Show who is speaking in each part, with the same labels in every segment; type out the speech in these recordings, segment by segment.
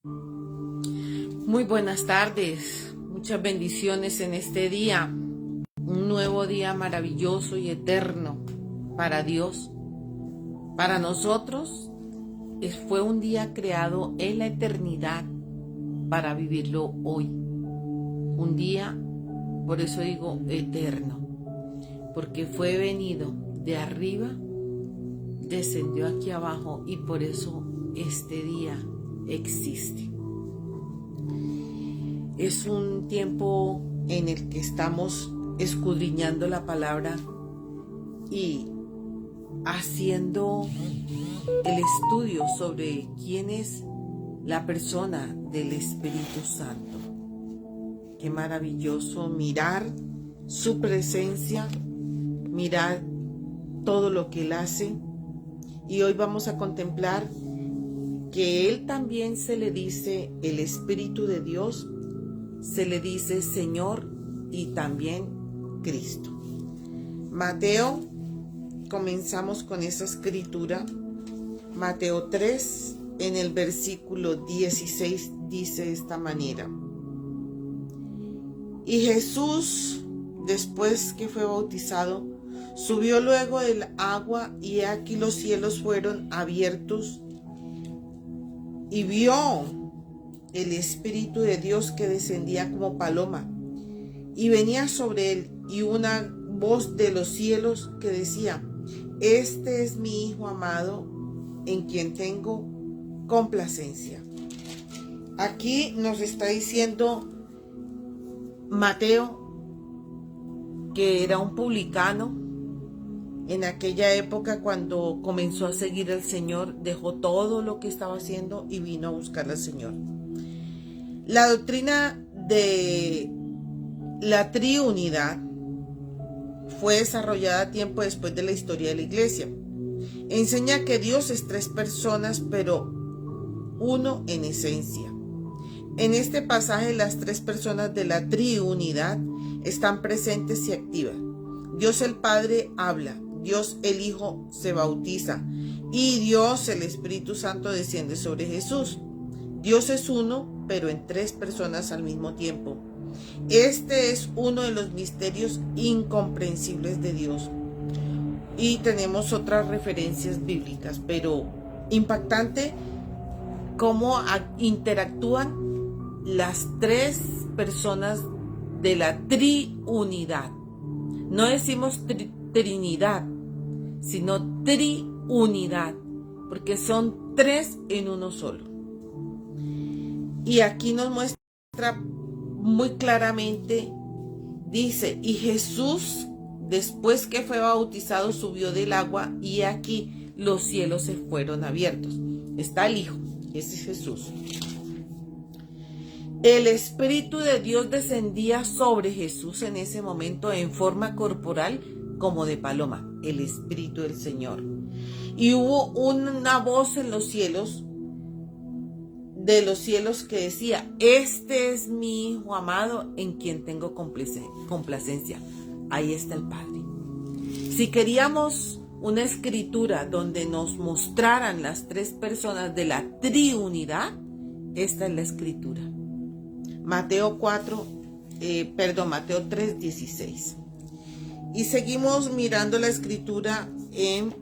Speaker 1: Muy buenas tardes, muchas bendiciones en este día, un nuevo día maravilloso y eterno para Dios. Para nosotros fue un día creado en la eternidad para vivirlo hoy. Un día, por eso digo eterno, porque fue venido de arriba, descendió aquí abajo y por eso este día existe. Es un tiempo en el que estamos escudriñando la palabra y haciendo el estudio sobre quién es la persona del Espíritu Santo. Qué maravilloso mirar su presencia, mirar todo lo que Él hace. Y hoy vamos a contemplar que Él también se le dice el Espíritu de Dios, se le dice Señor y también Cristo. Mateo, comenzamos con esa escritura. Mateo 3, en el versículo 16, dice de esta manera: Y Jesús, después que fue bautizado, subió luego del agua, y he aquí los cielos fueron abiertos, y vio el Espíritu de Dios que descendía como paloma, y venía sobre él, y una voz de los cielos que decía: Este es mi Hijo amado, en quien tengo complacencia. Aquí nos está diciendo Mateo que era un publicano. En aquella época, cuando comenzó a seguir al Señor, dejó todo lo que estaba haciendo y vino a buscar al Señor. La doctrina de la triunidad fue desarrollada tiempo después de la historia de la iglesia. Enseña que Dios es tres personas, pero uno en esencia. En este pasaje, las tres personas de la triunidad están presentes y activas. Dios el Padre habla, Dios el Hijo se bautiza y Dios el Espíritu Santo desciende sobre Jesús. Dios es uno, pero en tres personas al mismo tiempo. Este es uno de los misterios incomprensibles de Dios. Y tenemos otras referencias bíblicas, pero impactante cómo interactúan las tres personas de la triunidad. No decimos trinidad, sino triunidad, porque son tres en uno solo. Y aquí nos muestra muy claramente, dice: y Jesús, después que fue bautizado, subió del agua, y aquí los cielos se fueron abiertos. Está el Hijo, ese es Jesús. El Espíritu de Dios descendía sobre Jesús en ese momento en forma corporal como de paloma, el Espíritu del Señor. Y hubo una voz en los cielos, de los cielos, que decía: Este es mi Hijo amado, en quien tengo complacencia. Ahí está el Padre. Si queríamos una escritura donde nos mostraran las tres personas de la triunidad, esta es la escritura. Mateo 3:16. Y seguimos mirando la escritura en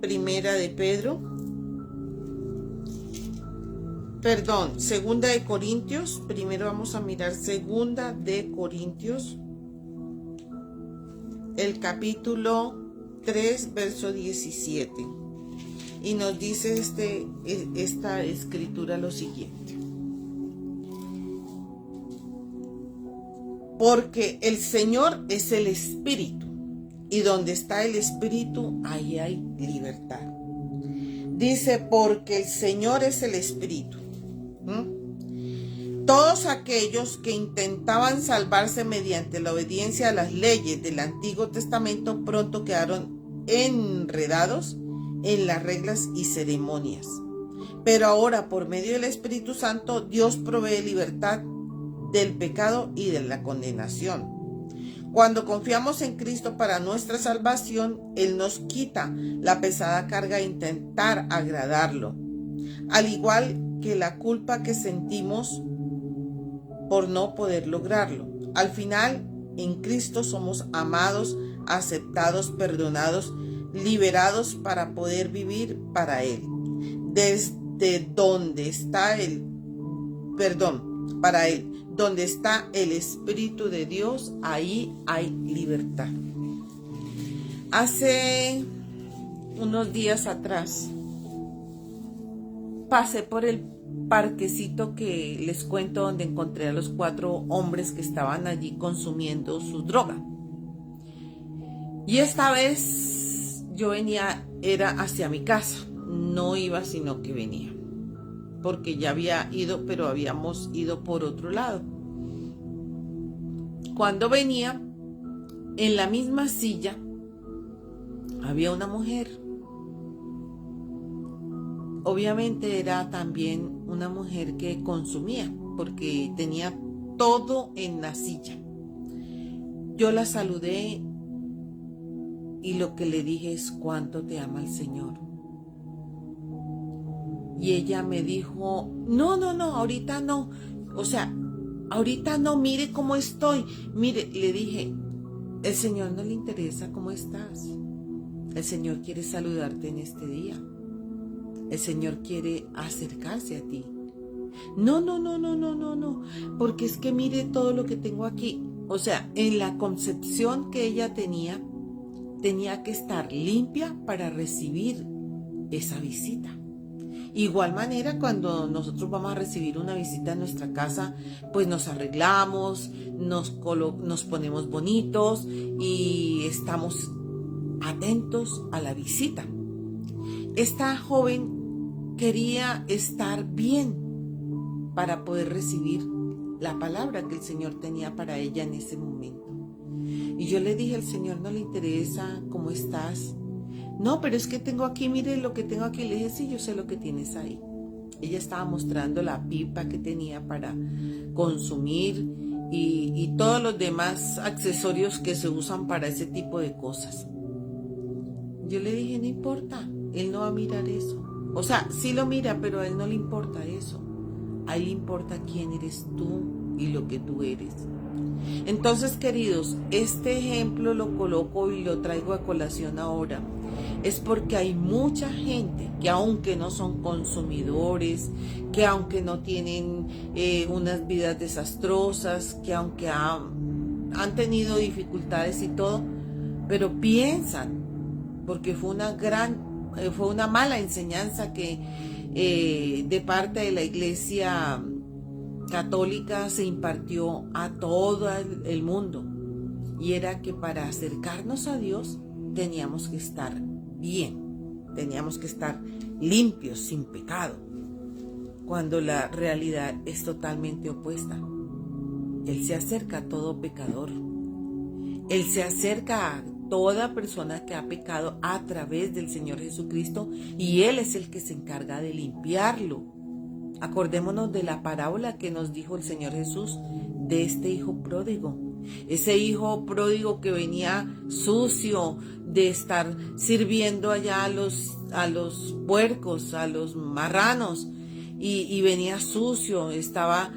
Speaker 1: Segunda de Corintios. Primero vamos a mirar Segunda de Corintios, el capítulo 3, verso 17. Y nos dice esta escritura lo siguiente: Porque el Señor es el Espíritu, y donde está el Espíritu, ahí hay libertad. Dice: porque el Señor es el Espíritu. Todos aquellos que intentaban salvarse mediante la obediencia a las leyes del Antiguo Testamento pronto quedaron enredados en las reglas y ceremonias. Pero ahora, por medio del Espíritu Santo, Dios provee libertad del pecado y de la condenación. Cuando confiamos en Cristo para nuestra salvación, Él nos quita la pesada carga de intentar agradarlo. Al igual que la culpa que sentimos por no poder lograrlo. Al final, en Cristo somos amados, aceptados, perdonados, liberados para poder vivir para Él. Desde donde está para Él, donde está el Espíritu de Dios, ahí hay libertad. Hace unos días atrás pasé por el parquecito que les cuento, donde encontré a los 4 hombres que estaban allí consumiendo su droga. Y esta vez yo venía, era hacia mi casa, no iba sino que venía, porque ya había ido, pero habíamos ido por otro lado. Cuando venía, en la misma silla había una mujer. Obviamente era también una mujer que consumía, porque tenía todo en la silla. Yo la saludé y lo que le dije es: ¿cuánto te ama el Señor? Y ella me dijo: no, ahorita no. O sea, ahorita no, mire cómo estoy. Mire, le dije: el Señor no le interesa cómo estás. El Señor quiere saludarte en este día. El Señor quiere acercarse a ti. No, porque es que mire todo lo que tengo aquí. O sea, en la concepción que ella tenía que estar limpia para recibir esa visita. Igual manera, cuando nosotros vamos a recibir una visita a nuestra casa, pues nos arreglamos, nos ponemos bonitos y estamos atentos a la visita. Esta joven quería estar bien para poder recibir la palabra que el Señor tenía para ella en ese momento. Y yo le dije: al Señor no le interesa cómo estás. No, pero es que tengo aquí, mire lo que tengo aquí. Le dije: sí, yo sé lo que tienes ahí. Ella estaba mostrando la pipa que tenía para consumir y todos los demás accesorios que se usan para ese tipo de cosas. Yo le dije: no importa, Él no va a mirar eso. O sea, sí lo mira, pero a Él no le importa eso. A Él le importa quién eres tú y lo que tú eres. Entonces, queridos, este ejemplo lo coloco y lo traigo a colación ahora. Es porque hay mucha gente que, aunque no son consumidores, que aunque no tienen unas vidas desastrosas, que aunque han tenido dificultades y todo, pero piensan, porque fue una mala enseñanza que de parte de la Iglesia Católica se impartió a todo el mundo, y era que para acercarnos a Dios teníamos que estar bien, teníamos que estar limpios, sin pecado, cuando la realidad es totalmente opuesta. Él se acerca a todo pecador, Él se acerca a toda persona que ha pecado a través del Señor Jesucristo, y Él es el que se encarga de limpiarlo. Acordémonos de la parábola que nos dijo el Señor Jesús de este hijo pródigo. Ese hijo pródigo que venía sucio de estar sirviendo allá a los puercos, a los marranos, y venía sucio, estaba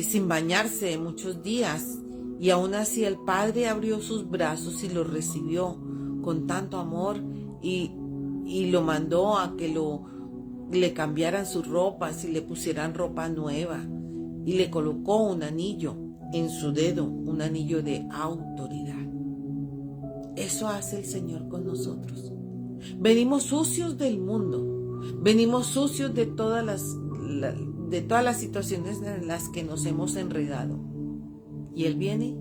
Speaker 1: sin bañarse muchos días, y aún así el Padre abrió sus brazos y lo recibió con tanto amor y lo mandó a que le cambiaran sus ropas y le pusieran ropa nueva, y le colocó un anillo en su dedo, un anillo de autoridad. Eso hace el Señor con nosotros. Venimos sucios del mundo, venimos sucios de todas las situaciones en las que nos hemos enredado, y Él viene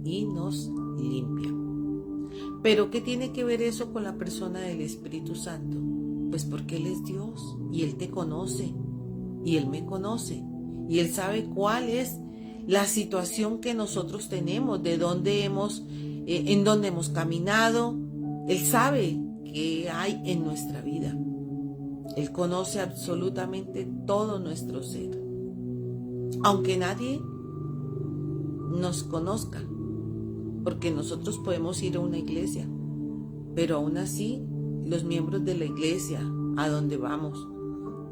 Speaker 1: y nos limpia. Pero ¿qué tiene que ver eso con la persona del Espíritu Santo? Pues porque Él es Dios y Él te conoce y Él me conoce, y Él sabe cuál es la situación que nosotros tenemos, en dónde hemos caminado. Él sabe qué hay en nuestra vida. Él conoce absolutamente todo nuestro ser. Aunque nadie nos conozca, porque nosotros podemos ir a una iglesia, pero aún así los miembros de la iglesia a donde vamos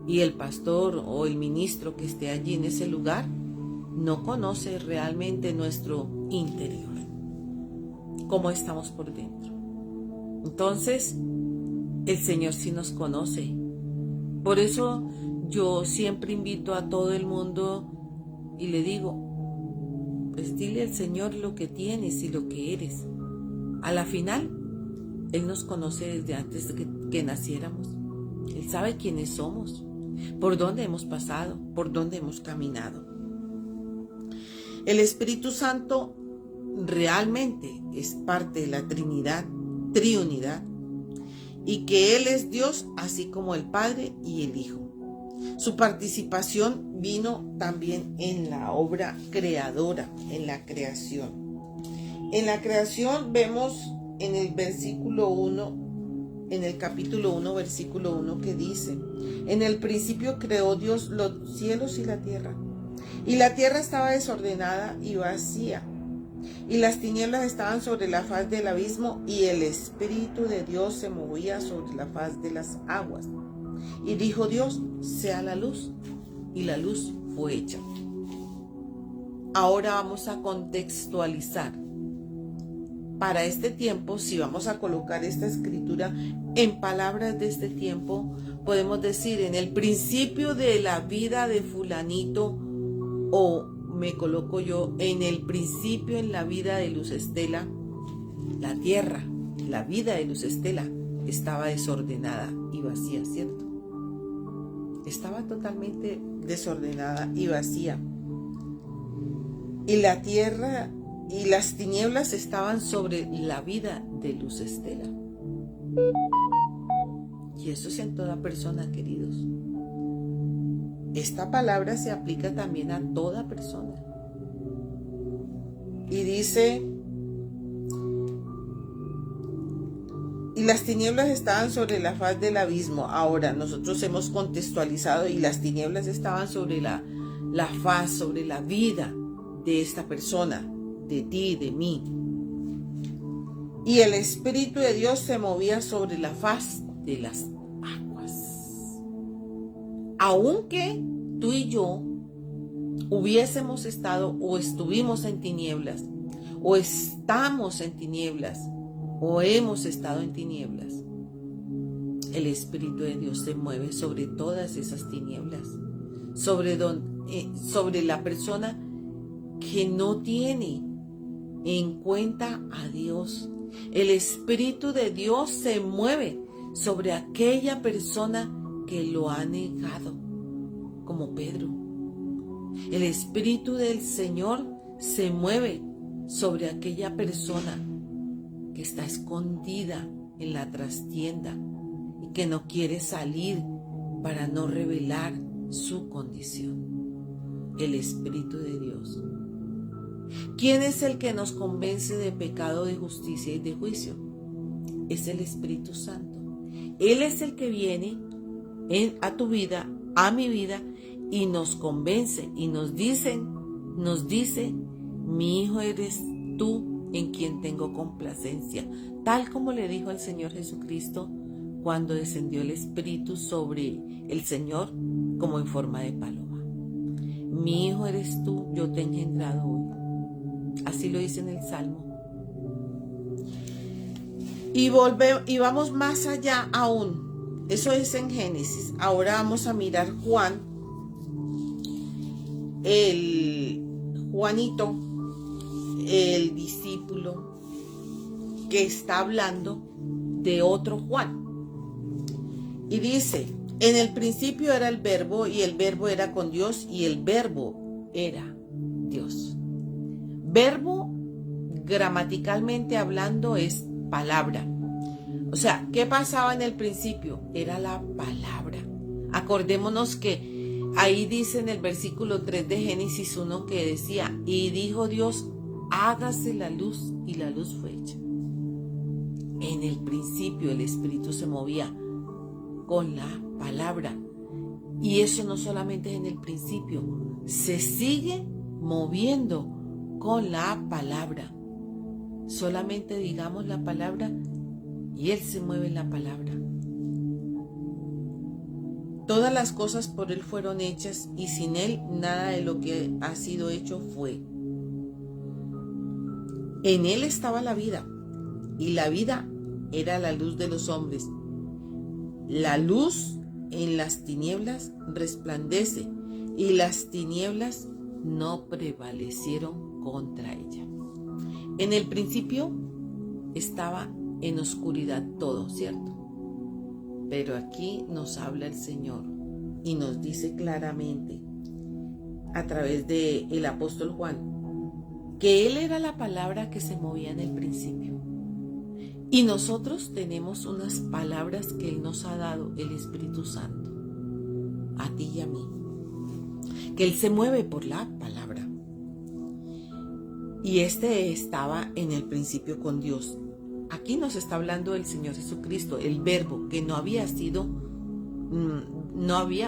Speaker 1: Y el pastor o el ministro que esté allí en ese lugar no conoce realmente nuestro interior, cómo estamos por dentro. Entonces, el Señor sí nos conoce. Por eso yo siempre invito a todo el mundo y le digo, pues dile al Señor lo que tienes y lo que eres. A la final, Él nos conoce desde antes de que naciéramos. Él sabe quiénes somos, por dónde hemos pasado, por dónde hemos caminado. El Espíritu Santo realmente es parte de la triunidad, y que Él es Dios así como el Padre y el Hijo. Su participación vino también en la obra creadora, en la creación. En la creación vemos en el versículo 1, en el capítulo 1, versículo 1, que dice: en el principio creó Dios los cielos y la tierra estaba desordenada y vacía, y las tinieblas estaban sobre la faz del abismo, y el Espíritu de Dios se movía sobre la faz de las aguas. Y dijo Dios: sea la luz, y la luz fue hecha. Ahora vamos a contextualizar. Para este tiempo, si vamos a colocar esta escritura en palabras de este tiempo, podemos decir: en el principio de la vida de fulanito, o me coloco yo, en el principio en la vida de Luz Estela, la tierra, la vida de Luz Estela estaba desordenada y vacía, ¿cierto? Estaba totalmente desordenada y vacía. Y la tierra y las tinieblas estaban sobre la vida de Luz Estela. Y eso es en toda persona, queridos. Esta palabra se aplica también a toda persona. Y dice: y las tinieblas estaban sobre la faz del abismo. Ahora nosotros hemos contextualizado, y las tinieblas estaban sobre la faz, sobre la vida de esta persona, de ti, de mí. Y el Espíritu de Dios se movía sobre la faz de las aguas. Aunque tú y yo hubiésemos estado o estuvimos en tinieblas, o estamos en tinieblas, o hemos estado en tinieblas, el Espíritu de Dios se mueve sobre todas esas tinieblas, sobre la persona que no tiene en cuenta a Dios. El Espíritu de Dios se mueve sobre aquella persona que lo ha negado, como Pedro. El Espíritu del Señor se mueve sobre aquella persona que está escondida en la trastienda y que no quiere salir para no revelar su condición. El Espíritu de Dios. ¿Quién es el que nos convence de pecado, de justicia y de juicio? Es el Espíritu Santo. Él es el que viene a tu vida, a mi vida, y nos convence y nos dice: mi hijo eres tú, en quien tengo complacencia, tal como le dijo al Señor Jesucristo cuando descendió el Espíritu sobre el Señor como en forma de paloma. Mi hijo eres tú, yo te he engendrado hoy. Así lo dice en el Salmo. Y vamos más allá aún. Eso es en Génesis. Ahora vamos a mirar Juan, Juanito, el discípulo que está hablando de otro Juan. Y dice: en el principio era el Verbo, y el Verbo era con Dios, y el Verbo era Dios. Verbo, gramaticalmente hablando, es palabra. O sea, ¿qué pasaba en el principio? Era la palabra. Acordémonos que ahí dice en el versículo 3 de Génesis 1 que decía: y dijo Dios, hágase la luz, y la luz fue hecha. En el principio el Espíritu se movía con la palabra. Y eso no solamente es en el principio, se sigue moviendo con la palabra. Solamente digamos la palabra y Él se mueve en la palabra. Todas las cosas por Él fueron hechas, y sin Él nada de lo que ha sido hecho fue. En Él estaba la vida, y la vida era la luz de los hombres. La luz en las tinieblas resplandece, y las tinieblas no prevalecieron contra ella. En el principio estaba en oscuridad todo, ¿cierto? Pero aquí nos habla el Señor y nos dice claramente a través del apóstol Juan que Él era la palabra que se movía en el principio. Y nosotros tenemos unas palabras que Él nos ha dado, el Espíritu Santo, a ti y a mí, que Él se mueve por la palabra. Y estaba en el principio con Dios. Aquí nos está hablando el Señor Jesucristo, el Verbo, que no había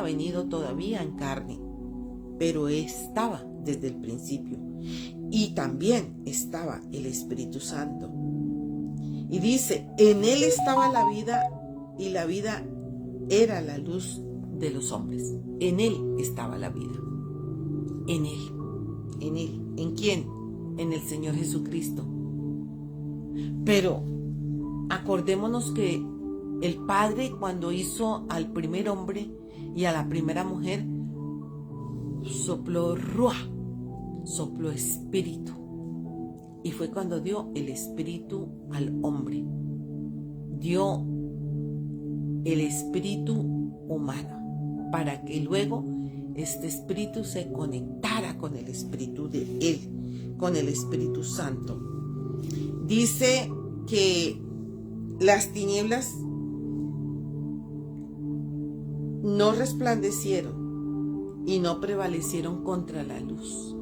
Speaker 1: venido todavía en carne, pero estaba desde el principio. Y también estaba el Espíritu Santo. Y dice, en Él estaba la vida, y la vida era la luz de los hombres. En Él estaba la vida. En Él. En Él. ¿En quién? En el Señor Jesucristo. Pero acordémonos que el Padre, cuando hizo al primer hombre y a la primera mujer, sopló ruah, sopló espíritu. Y fue cuando dio el espíritu al hombre. Dio el espíritu humano para que luego este espíritu se conectara con el espíritu de Él, con el Espíritu Santo. Dice que las tinieblas no resplandecieron y no prevalecieron contra la luz.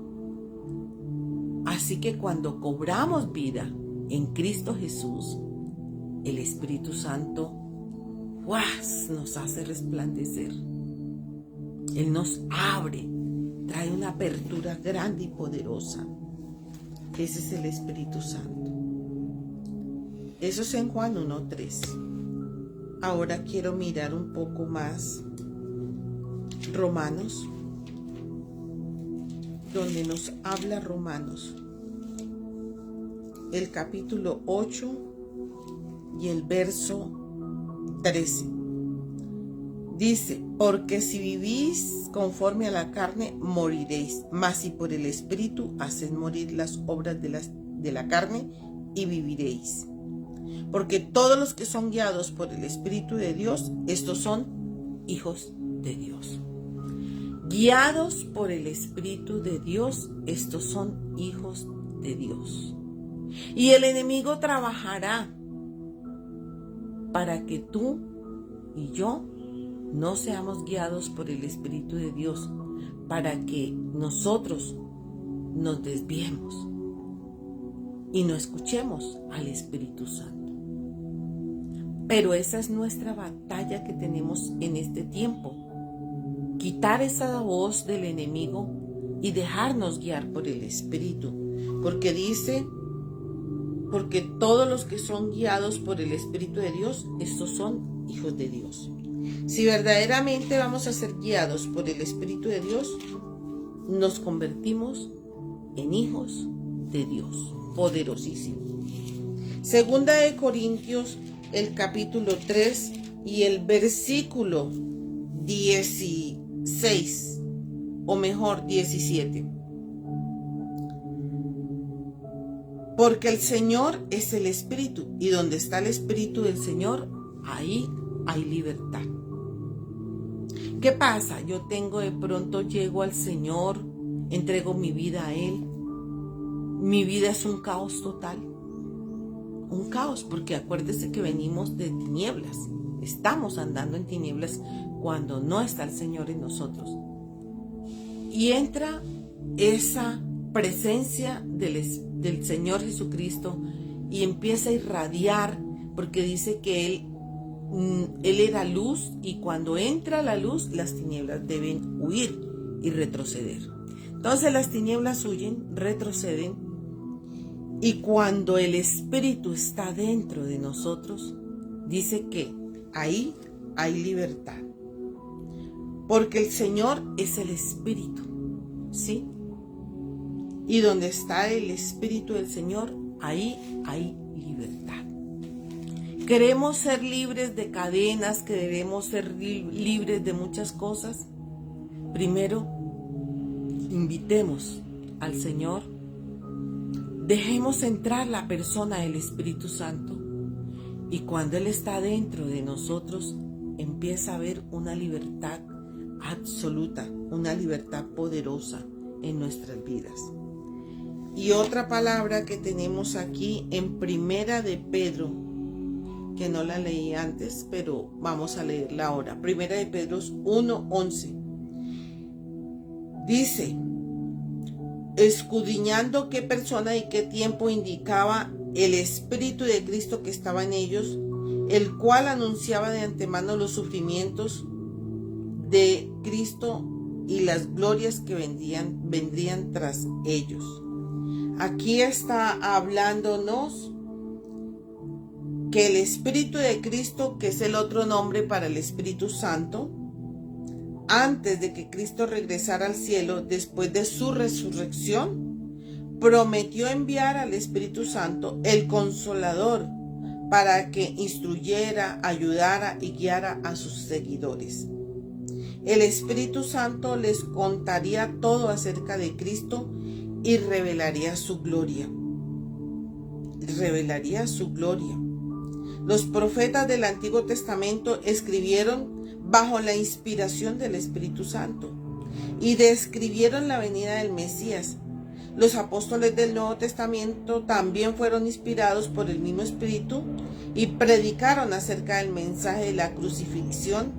Speaker 1: Así que cuando cobramos vida en Cristo Jesús, el Espíritu Santo nos hace resplandecer. Él nos abre, trae una apertura grande y poderosa. Ese es el Espíritu Santo. Eso es en Juan 1:3. Ahora quiero mirar un poco más Romanos, donde nos habla Romanos, el capítulo 8 y el verso 13. Dice, porque si vivís conforme a la carne, moriréis, mas si por el Espíritu haced morir las obras de la carne, y viviréis. Porque todos los que son guiados por el Espíritu de Dios, estos son hijos de Dios. Guiados por el Espíritu de Dios, estos son hijos de Dios. Y el enemigo trabajará para que tú y yo no seamos guiados por el Espíritu de Dios, para que nosotros nos desviemos y no escuchemos al Espíritu Santo. Pero esa es nuestra batalla que tenemos en este tiempo. Quitar esa voz del enemigo y dejarnos guiar por el Espíritu. Porque dice, porque todos los que son guiados por el Espíritu de Dios, estos son hijos de Dios. Si verdaderamente vamos a ser guiados por el Espíritu de Dios, nos convertimos en hijos de Dios, poderosísimo. Segunda de Corintios, el capítulo 3 y el versículo 16, o mejor 17. Porque el Señor es el Espíritu, y donde está el Espíritu del Señor, ahí hay libertad. ¿Qué pasa? Yo llego al Señor, entrego mi vida a Él. Mi vida es un caos total. Un caos, porque acuérdese que venimos de tinieblas. Estamos andando en tinieblas cuando no está el Señor en nosotros. Y entra esa presencia del Señor Jesucristo y empieza a irradiar, porque dice que Él era luz, y cuando entra la luz, las tinieblas deben huir y retroceder. Entonces las tinieblas huyen, retroceden, y cuando el Espíritu está dentro de nosotros, dice que ahí hay libertad. porque el Señor es el Espíritu, ¿sí? Y donde está el Espíritu del Señor, ahí hay libertad. ¿Queremos ser libres de cadenas? ¿Queremos ser libres de muchas cosas? Primero, invitemos al Señor. Dejemos entrar la persona del Espíritu Santo. Y cuando Él está dentro de nosotros, empieza a haber una libertad absoluta, una libertad poderosa en nuestras vidas. Y otra palabra que tenemos aquí en Primera de Pedro, que no la leí antes, pero vamos a leerla ahora. Primera de Pedro 1:11. Dice: escudriñando qué persona y qué tiempo indicaba el Espíritu de Cristo que estaba en ellos, el cual anunciaba de antemano los sufrimientos de Cristo y las glorias que vendrían tras ellos. Aquí está hablándonos que el Espíritu de Cristo, que es el otro nombre para el Espíritu Santo, antes de que Cristo regresara al cielo, después de su resurrección, prometió enviar al Espíritu Santo, el Consolador, para que instruyera, ayudara y guiara a sus seguidores. El Espíritu Santo les contaría todo acerca de Cristo y revelaría su gloria. Revelaría su gloria. Los profetas del Antiguo Testamento escribieron bajo la inspiración del Espíritu Santo y describieron la venida del Mesías. Los apóstoles del Nuevo Testamento también fueron inspirados por el mismo Espíritu y predicaron acerca del mensaje de la crucifixión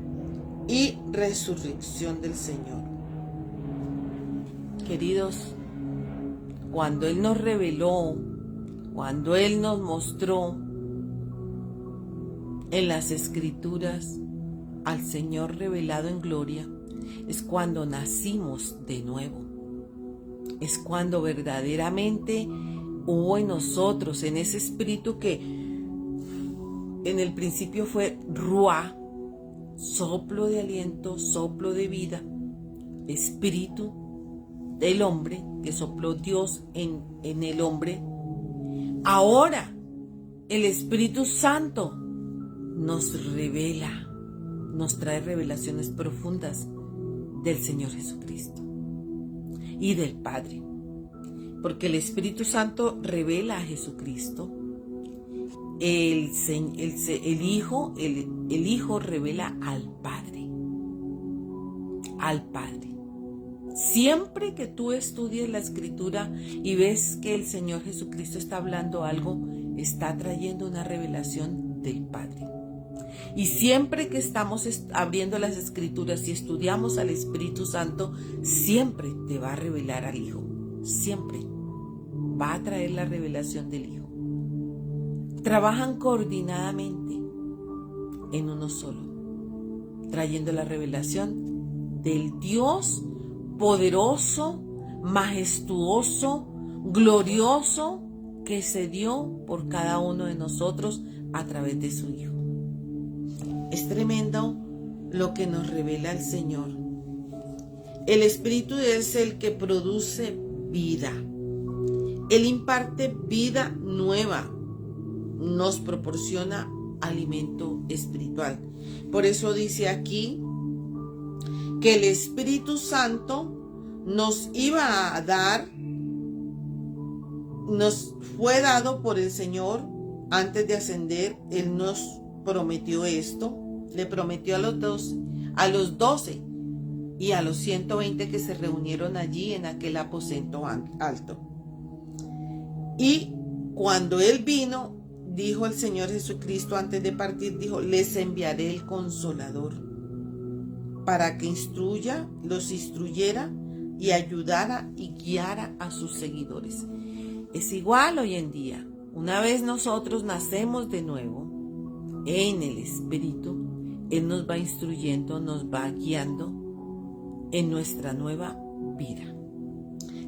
Speaker 1: y resurrección del Señor. Queridos, cuando Él nos reveló, cuando Él nos mostró en las Escrituras al Señor revelado en gloria, es cuando nacimos de nuevo. Es cuando verdaderamente hubo en nosotros, en ese espíritu que en el principio fue Ruá, soplo de aliento, soplo de vida, espíritu del hombre, que sopló Dios en el hombre. Ahora el Espíritu Santo nos revela, nos trae revelaciones profundas del Señor Jesucristo y del Padre, porque el Espíritu Santo revela a Jesucristo, el Hijo revela al Padre, Siempre que tú estudies la Escritura y ves que el Señor Jesucristo está hablando algo, está trayendo una revelación del Padre. Y siempre que estamos abriendo las Escrituras y estudiamos al Espíritu Santo, siempre te va a revelar al Hijo. Siempre va a traer la revelación del Hijo. Trabajan coordinadamente en uno solo, trayendo la revelación del Dios poderoso, majestuoso, glorioso, que se dio por cada uno de nosotros a través de su Hijo. Es tremendo lo que nos revela el Señor. El Espíritu es el que produce vida. Él imparte vida nueva. Nos proporciona alimento espiritual. Por eso dice aquí que el Espíritu Santo nos iba a dar, nos fue dado por el Señor antes de ascender. Él nos prometió esto, le prometió a los 12 y a los 120 que se reunieron allí en aquel aposento alto. Y cuando Él vino, dijo el Señor Jesucristo antes de partir, dijo: les enviaré el Consolador, para que los instruyera y ayudara y guiara a sus seguidores. Es igual hoy en día. Una vez nosotros nacemos de nuevo en el Espíritu, Él nos va instruyendo, nos va guiando en nuestra nueva vida.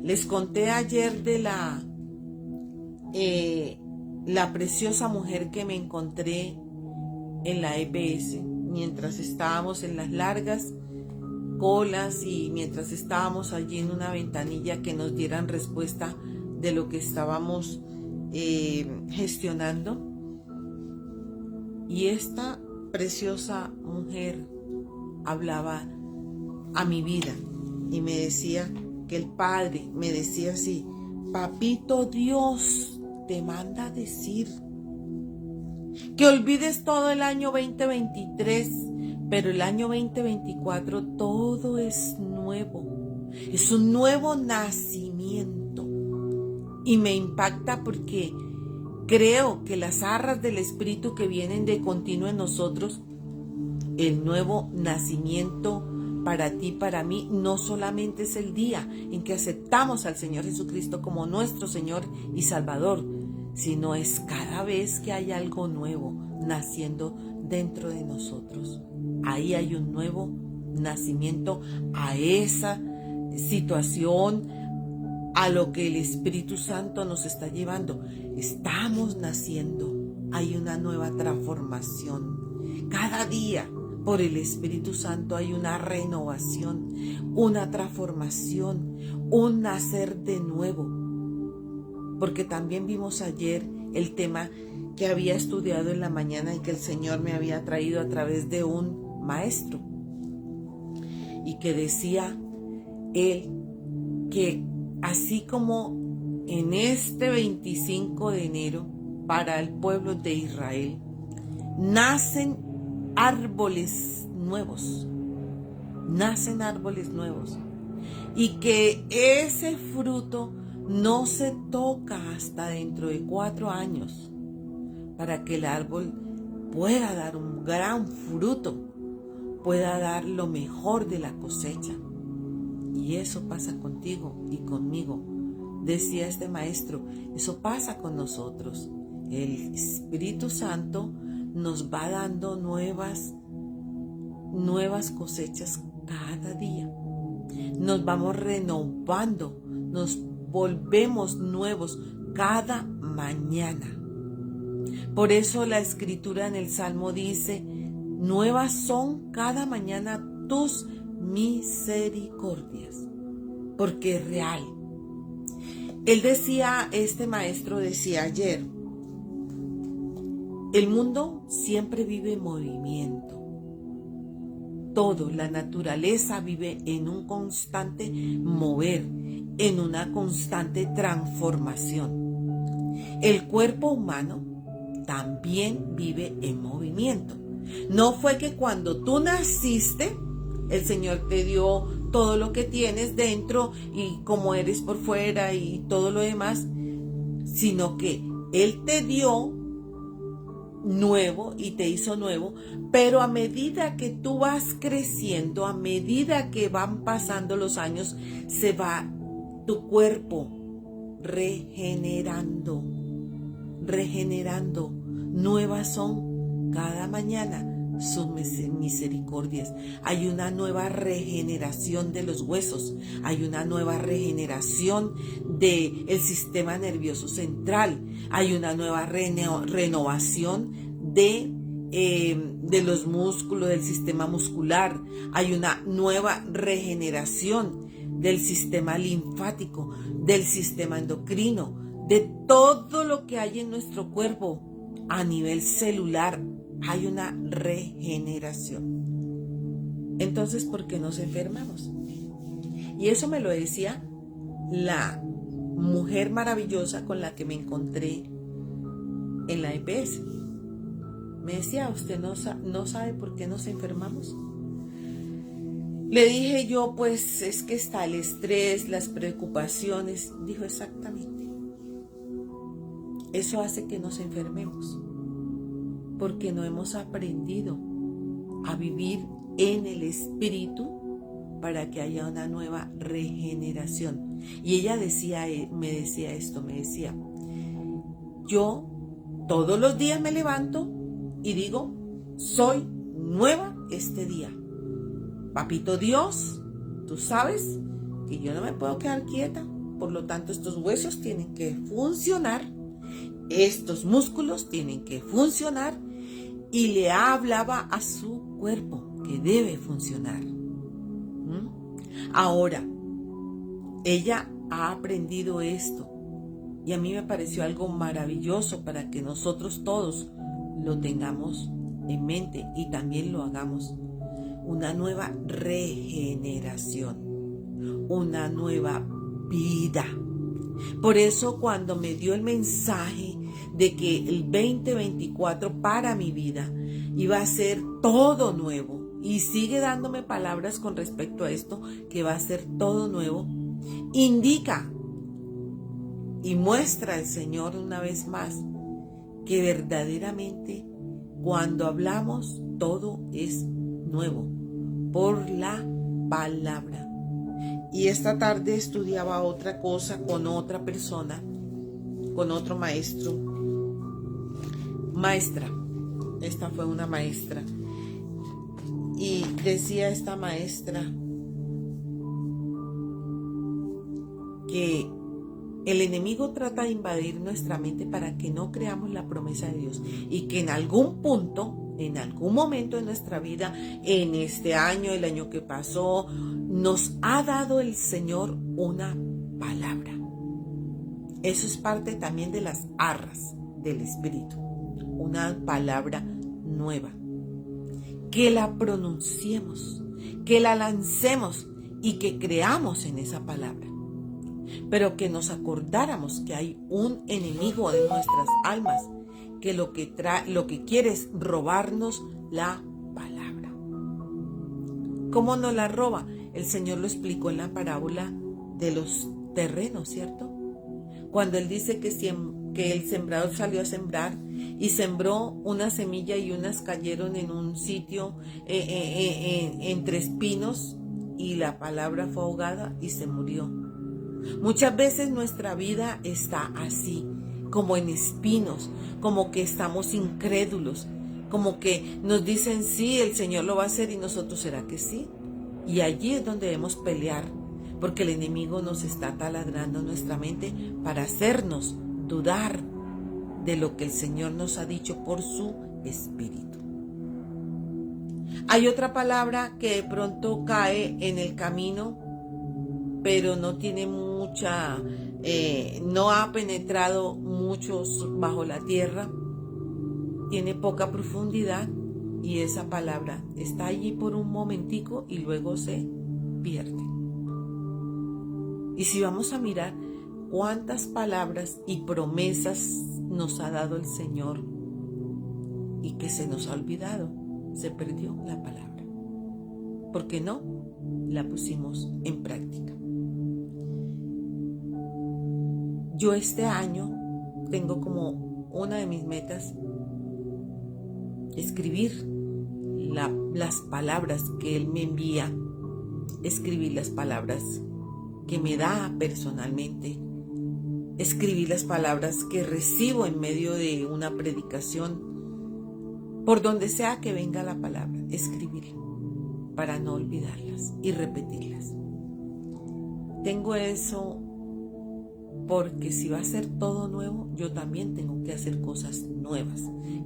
Speaker 1: Les conté ayer de la preciosa mujer que me encontré en la EPS mientras estábamos en las largas colas y mientras estábamos allí en una ventanilla que nos dieran respuesta de lo que estábamos gestionando. Y esta preciosa mujer hablaba a mi vida y me decía que el Padre me decía así: papito Dios te manda a decir que olvides todo el año 2023, pero el año 2024 todo es nuevo, es un nuevo nacimiento. Y me impacta porque creo que las arras del Espíritu que vienen de continuo en nosotros, el nuevo nacimiento para ti, para mí, no solamente es el día en que aceptamos al Señor Jesucristo como nuestro Señor y Salvador, sino es cada vez que hay algo nuevo naciendo dentro de nosotros. Ahí hay un nuevo nacimiento a esa situación, a lo que el Espíritu Santo nos está llevando. Estamos naciendo, hay una nueva transformación. Cada día, por el Espíritu Santo, hay una renovación, una transformación, un nacer de nuevo. Porque también vimos ayer el tema que había estudiado en la mañana y que el Señor me había traído a través de un maestro. Y que decía él que así como en este 25 de enero para el pueblo de Israel nacen árboles nuevos, y que ese fruto no se toca hasta dentro de 4 años para que el árbol pueda dar un gran fruto, pueda dar lo mejor de la cosecha. Y eso pasa contigo y conmigo, decía este maestro. Eso pasa con nosotros. El Espíritu Santo nos va dando nuevas cosechas cada día. Nos vamos renovando, nos volvemos nuevos cada mañana. Por eso la Escritura en el Salmo dice: nuevas son cada mañana tus misericordias, porque es real. Él decía, este maestro decía ayer, el mundo siempre vive en movimiento. Todo, la naturaleza vive en un constante mover, en una constante transformación. El cuerpo humano también vive en movimiento. No fue que cuando tú naciste, el Señor te dio todo lo que tienes dentro y como eres por fuera y todo lo demás, sino que Él te dio nuevo y te hizo nuevo, pero a medida que tú vas creciendo, a medida que van pasando los años, se va tu cuerpo regenerando. Nuevas son cada mañana sus misericordias. Hay una nueva regeneración de los huesos, hay una nueva regeneración del sistema nervioso central, hay una nueva renovación de los músculos, del sistema muscular, hay una nueva regeneración del sistema linfático, del sistema endocrino, de todo lo que hay en nuestro cuerpo a nivel celular. Hay una regeneración. Entonces, ¿por qué nos enfermamos? Y eso me lo decía la mujer maravillosa con la que me encontré en la EPS. Me decía, ¿usted no sabe por qué nos enfermamos? Le dije yo, pues es que está el estrés, las preocupaciones. Dijo, exactamente. Eso hace que nos enfermemos, porque no hemos aprendido a vivir en el Espíritu para que haya una nueva regeneración. Y ella me decía, yo todos los días me levanto y digo, soy nueva este día. Papito Dios, tú sabes que yo no me puedo quedar quieta, por lo tanto estos huesos tienen que funcionar, estos músculos tienen que funcionar, y le hablaba a su cuerpo que debe funcionar. Ahora, ella ha aprendido esto y a mí me pareció algo maravilloso para que nosotros todos lo tengamos en mente y también lo hagamos. Una nueva regeneración, una nueva vida. Por eso cuando me dio el mensaje de que el 2024 para mi vida iba a ser todo nuevo, y sigue dándome palabras con respecto a esto, que va a ser todo nuevo, indica y muestra el Señor una vez más que verdaderamente cuando hablamos todo es nuevo por la palabra. Y esta tarde estudiaba otra cosa con otra persona, con otro maestra. Esta fue una maestra. Y decía esta maestra que el enemigo trata de invadir nuestra mente para que no creamos la promesa de Dios y que en algún punto, en algún momento de nuestra vida, en este año, el año que pasó, nos ha dado el Señor una palabra. Eso es parte también de las arras del Espíritu, una palabra nueva. Que la pronunciemos, que la lancemos y que creamos en esa palabra. Pero que nos acordáramos que hay un enemigo de nuestras almas que lo que quiere es robarnos la palabra. ¿Cómo nos la roba? El Señor lo explicó en la parábola de los terrenos, ¿cierto? Cuando Él dice que el sembrador salió a sembrar y sembró una semilla y unas cayeron en un sitio entre espinos y la palabra fue ahogada y se murió. Muchas veces nuestra vida está así, como en espinos, como que estamos incrédulos, como que nos dicen sí, el Señor lo va a hacer y nosotros ¿será que sí? Y allí es donde debemos pelear, porque el enemigo nos está taladrando nuestra mente para hacernos dudar de lo que el Señor nos ha dicho por su Espíritu. Hay otra palabra que de pronto cae en el camino, pero no tiene no ha penetrado mucho bajo la tierra, tiene poca profundidad y esa palabra está allí por un momentico y luego se pierde. Y si vamos a mirar cuántas palabras y promesas nos ha dado el Señor y que se nos ha olvidado, se perdió la palabra, porque no la pusimos en práctica. Yo este año tengo como una de mis metas escribir las palabras que Él me envía, escribir las palabras que me da personalmente, escribir las palabras que recibo en medio de una predicación, por donde sea que venga la palabra, escribirla para no olvidarlas y repetirlas. Tengo eso porque si va a ser todo nuevo, yo también tengo que hacer cosas nuevas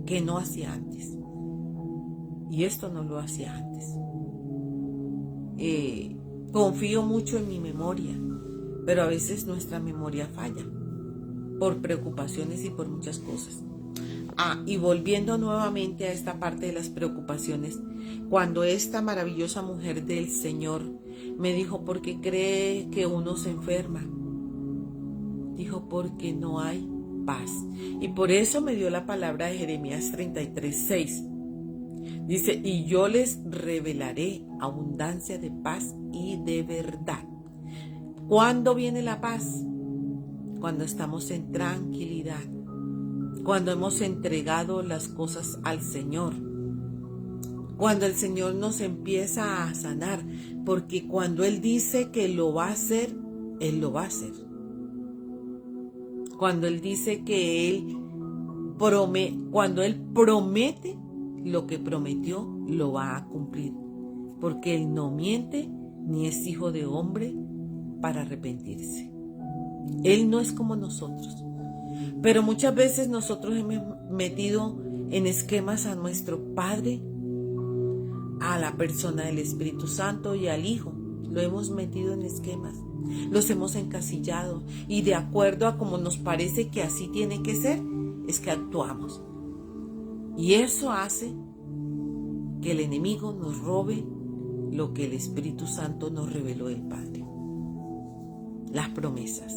Speaker 1: que no hacía antes. Y esto no lo hacía antes. Confío mucho en mi memoria, pero a veces nuestra memoria falla por preocupaciones y por muchas cosas. Y volviendo nuevamente a esta parte de las preocupaciones, cuando esta maravillosa mujer del Señor me dijo, ¿por qué cree que uno se enferma? Dijo, porque no hay paz. Y por eso me dio la palabra de Jeremías 33:6. Dice, y yo les revelaré abundancia de paz y de verdad. ¿Cuándo viene la paz? Cuando estamos en tranquilidad, cuando hemos entregado las cosas al Señor, cuando el Señor nos empieza a sanar, porque cuando Él dice que lo va a hacer, Él lo va a hacer. Cuando Él dice que cuando Él promete lo que prometió, lo va a cumplir, porque Él no miente ni es hijo de hombre para arrepentirse. Él no es como nosotros, pero muchas veces nosotros hemos metido en esquemas a nuestro Padre, a la persona del Espíritu Santo y al Hijo. lo hemos metido en esquemas, los hemos encasillado y de acuerdo a como nos parece que así tiene que ser, es que actuamos. Y eso hace que el enemigo nos robe lo que el Espíritu Santo nos reveló del Padre. Las promesas.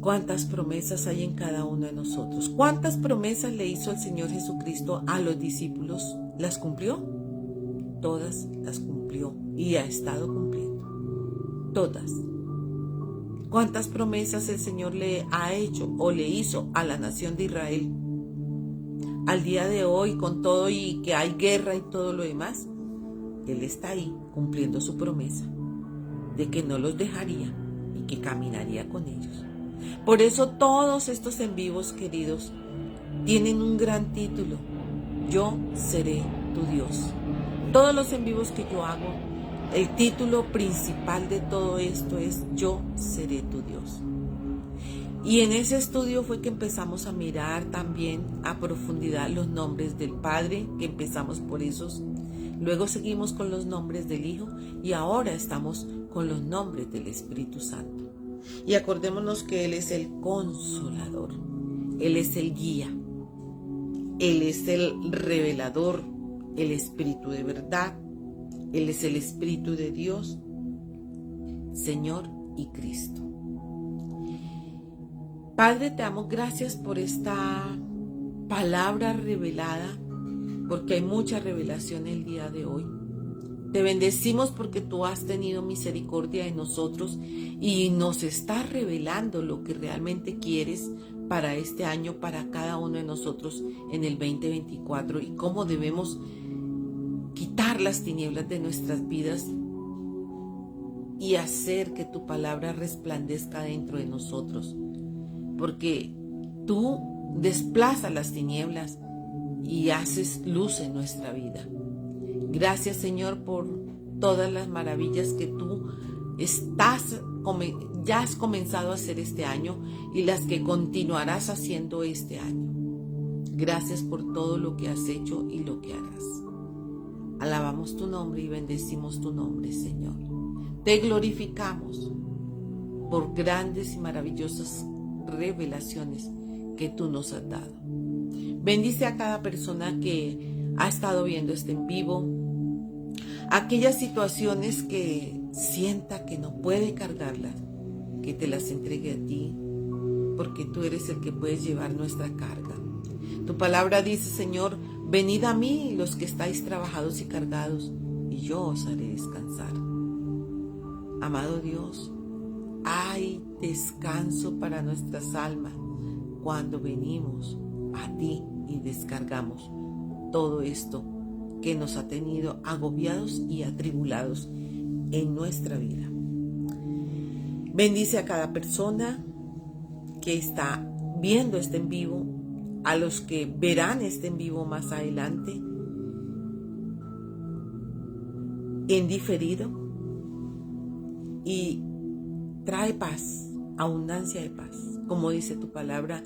Speaker 1: ¿Cuántas promesas hay en cada uno de nosotros? ¿Cuántas promesas le hizo el Señor Jesucristo a los discípulos? ¿Las cumplió? Todas las cumplió y ha estado cumpliendo. Todas. ¿Cuántas promesas el Señor le ha hecho o le hizo a la nación de Israel? Al día de hoy, con todo y que hay guerra y todo lo demás, Él está ahí cumpliendo su promesa de que no los dejaría y que caminaría con ellos. Por eso todos estos en vivos, queridos, tienen un gran título: Yo seré tu Dios. Todos los en vivos que yo hago, el título principal de todo esto es Yo seré tu Dios. Y en ese estudio fue que empezamos a mirar también a profundidad los nombres del Padre, que empezamos por esos. Luego seguimos con los nombres del Hijo y ahora estamos con los nombres del Espíritu Santo. Y acordémonos que Él es el Consolador, Él es el Guía, Él es el Revelador, el Espíritu de verdad, Él es el Espíritu de Dios, Señor y Cristo. Padre, te damos gracias por esta palabra revelada, porque hay mucha revelación el día de hoy. Te bendecimos porque tú has tenido misericordia de nosotros y nos estás revelando lo que realmente quieres para este año, para cada uno de nosotros en el 2024 y cómo debemos quitar las tinieblas de nuestras vidas y hacer que tu palabra resplandezca dentro de nosotros. Porque tú desplazas las tinieblas y haces luz en nuestra vida. Gracias, Señor, por todas las maravillas que tú ya has comenzado a hacer este año y las que continuarás haciendo este año. Gracias por todo lo que has hecho y lo que harás. Alabamos tu nombre y bendecimos tu nombre, Señor. Te glorificamos por grandes y maravillosas revelaciones que tú nos has dado. Bendice a cada persona que ha estado viendo este en vivo, aquellas situaciones que sienta que no puede cargarlas, que te las entregue a ti, porque tú eres el que puedes llevar nuestra carga. Tu palabra dice, Señor, venid a mí los que estáis trabajados y cargados, y yo os haré descansar. Amado Dios, hay descanso para nuestras almas cuando venimos a ti y descargamos todo esto que nos ha tenido agobiados y atribulados en nuestra vida. Bendice a cada persona que está viendo este en vivo, a los que verán este en vivo más adelante, en diferido, y trae paz, abundancia de paz, como dice tu palabra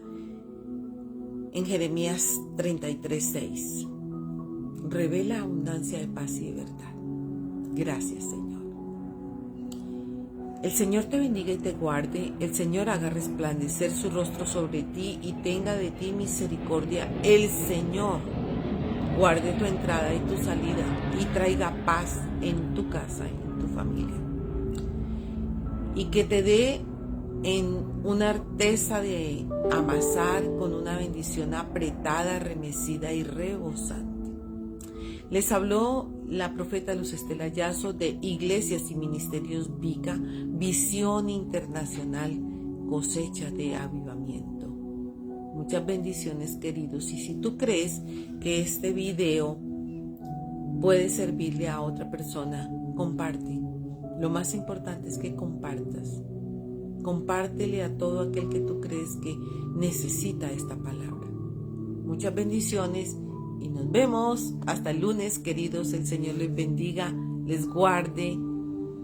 Speaker 1: en Jeremías 33:6. Revela abundancia de paz y de verdad. Gracias, Señor. El Señor te bendiga y te guarde. El Señor haga resplandecer su rostro sobre ti y tenga de ti misericordia. El Señor guarde tu entrada y tu salida y traiga paz en tu casa y en tu familia. Y que te dé en una arteza de amasar con una bendición apretada, remecida y rebosante. Les habló la profeta Luz Estela Yazo de Iglesias y Ministerios Vica, Visión Internacional, Cosecha de Avivamiento. Muchas bendiciones, queridos. Y si tú crees que este video puede servirle a otra persona, comparte. Lo más importante es que compartas. Compártele a todo aquel que tú crees que necesita esta palabra. Muchas bendiciones y nos vemos hasta el lunes, queridos. El Señor les bendiga, les guarde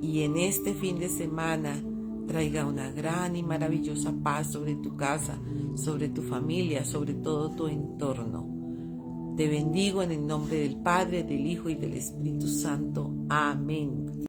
Speaker 1: y en este fin de semana traiga una gran y maravillosa paz sobre tu casa, sobre tu familia, sobre todo tu entorno. Te bendigo en el nombre del Padre, del Hijo y del Espíritu Santo. Amén.